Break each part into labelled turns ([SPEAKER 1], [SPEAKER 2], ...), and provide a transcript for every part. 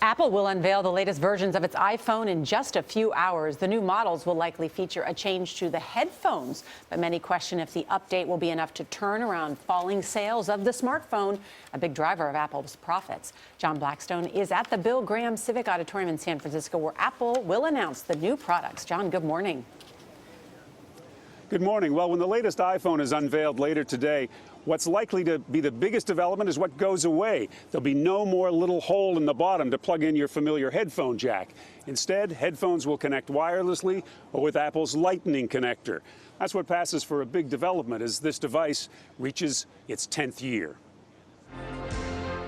[SPEAKER 1] Apple will unveil the latest versions of its iPhone in just a few hours. The new models will likely feature a change to the headphones, but many question if the update will be enough to turn around falling sales of the smartphone, a big driver of Apple's profits. John Blackstone is at the Bill Graham Civic Auditorium in San Francisco, where Apple will announce the new products. John, good morning.
[SPEAKER 2] Good morning. Well, when the latest iPhone is unveiled later today, what's likely to be the biggest development is what goes away. There'll be no more little hole in the bottom to plug in your familiar headphone jack. Instead, headphones will connect wirelessly or with Apple's Lightning connector. That's what passes for a big development as this device reaches its 10th year.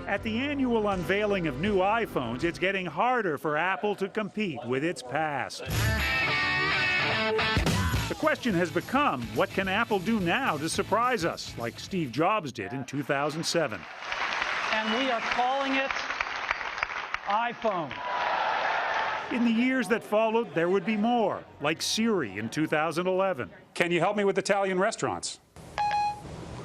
[SPEAKER 3] At the annual unveiling of new iPhones, it's getting harder for Apple to compete with its past. The question has become, what can Apple do now to surprise us, like Steve Jobs did in 2007?
[SPEAKER 4] And we are calling it iPhone.
[SPEAKER 3] In the years that followed, there would be more, like Siri in 2011.
[SPEAKER 2] Can you help me with Italian restaurants?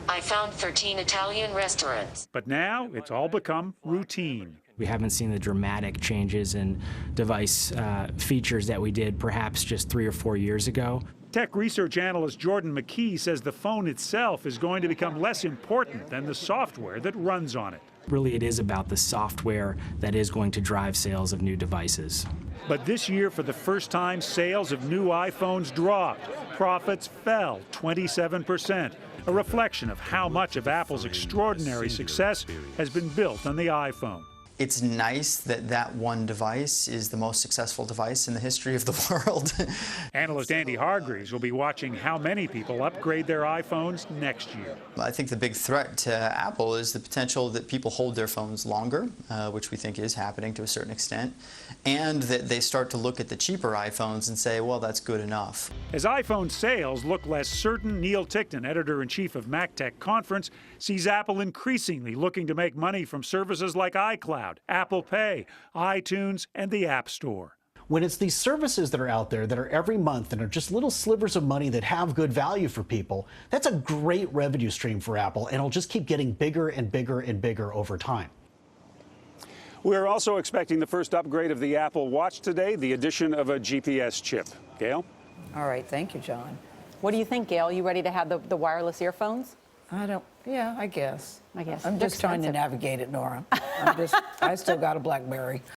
[SPEAKER 5] I found 13 Italian restaurants.
[SPEAKER 3] But now it's all become routine.
[SPEAKER 6] We haven't seen the dramatic changes in device features that we did perhaps just 3 or 4 years ago.
[SPEAKER 3] Tech research analyst Jordan McKee says the phone itself is going to become less important than the software that runs on it.
[SPEAKER 6] Really, it is about the software that is going to drive sales of new devices.
[SPEAKER 3] But this year, for the first time, sales of new iPhones dropped. Profits fell 27%, a reflection of how much of Apple's extraordinary success has been built on the iPhone.
[SPEAKER 7] It's nice that that one device is the most successful device in the history of the world.
[SPEAKER 3] Analyst Andy Hargreaves will be watching how many people upgrade their iPhones next year.
[SPEAKER 7] I think the big threat to Apple is the potential that people hold their phones longer, which we think is happening to a certain extent, and that they start to look at the cheaper iPhones and say, well, that's good enough.
[SPEAKER 3] As iPhone sales look less certain, Neil Tickton, editor-in-chief of MacTech Conference, sees Apple increasingly looking to make money from services like iCloud, Apple Pay, iTunes, and the App Store.
[SPEAKER 8] When it's these services that are out there that are every month and are just little slivers of money that have good value for people, that's a great revenue stream for Apple, and it'll just keep getting bigger and bigger and bigger over time.
[SPEAKER 2] We're also expecting the first upgrade of the Apple Watch today, the addition of a GPS chip. Gail?
[SPEAKER 9] All right, thank you, John.
[SPEAKER 1] What do you think, Gail? You ready to have the wireless earphones?
[SPEAKER 9] Yeah, I guess.
[SPEAKER 1] I guess.
[SPEAKER 9] I'm just trying to navigate it, Nora. I still got a BlackBerry.